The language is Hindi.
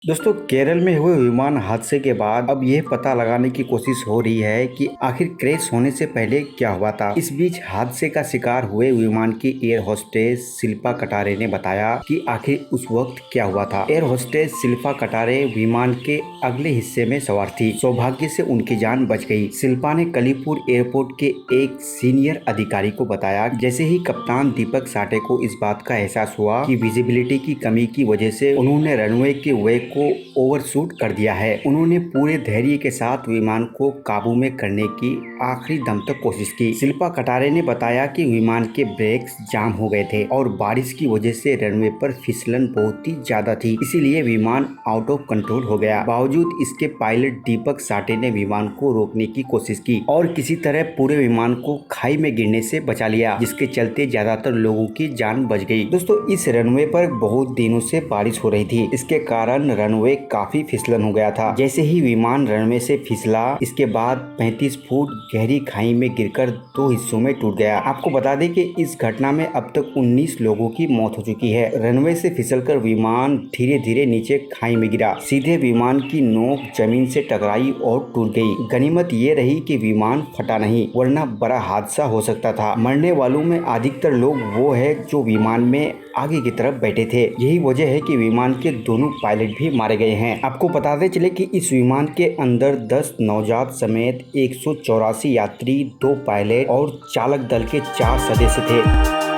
दोस्तों, केरल में हुए विमान हादसे के बाद अब यह पता लगाने की कोशिश हो रही है कि आखिर क्रैश होने से पहले क्या हुआ था। इस बीच हादसे का शिकार हुए विमान की एयर होस्टेस शिल्पा कटारे ने बताया कि आखिर उस वक्त क्या हुआ था। एयर होस्टेस शिल्पा कटारे विमान के अगले हिस्से में सवार थी। सौभाग्य से उनकी जान बच गई। शिल्पा ने कलीपुर एयरपोर्ट के एक सीनियर अधिकारी को बताया, जैसे ही कप्तान दीपक साठे को इस बात का एहसास हुआ कि विजिबिलिटी की कमी की वजह से उन्होंने रनवे के वेग को ओवरशूट कर दिया है। उन्होंने पूरे धैर्य के साथ विमान को काबू में करने की आखिरी दम तक कोशिश की। शिल्पा कटारे ने बताया कि विमान के ब्रेक्स जाम हो गए थे और बारिश की वजह से रनवे पर फिसलन बहुत ही ज्यादा थी, इसीलिए विमान आउट ऑफ कंट्रोल हो गया। बावजूद इसके पायलट दीपक साठे ने विमान को रोकने की कोशिश की और किसी तरह पूरे विमान को खाई में गिरने से बचा लिया, जिसके चलते ज्यादातर लोगों की जान बच गई। दोस्तों, इस रनवे पर बहुत दिनों से बारिश हो रही थी। इसके कारण रनवे काफी फिसलन हो गया था। जैसे ही विमान रनवे से फिसला, इसके बाद 35 फुट गहरी खाई में गिरकर दो हिस्सों में टूट गया। आपको बता दें कि इस घटना में अब तक 19 लोगों की मौत हो चुकी है। रनवे से फिसलकर विमान धीरे धीरे नीचे खाई में गिरा। सीधे विमान की नोक जमीन से टकराई और टूट गई। गनीमत ये रही कि विमान फटा नहीं, वरना बड़ा हादसा हो सकता था। मरने वालों में अधिकतर लोग वो है जो विमान में आगे की तरफ बैठे थे। यही वजह है कि विमान के दोनों पायलट भी मारे गए हैं। आपको बताते चले कि इस विमान के अंदर 10 नवजात समेत 184 यात्री, 2 पायलट और चालक दल के 4 सदस्य थे।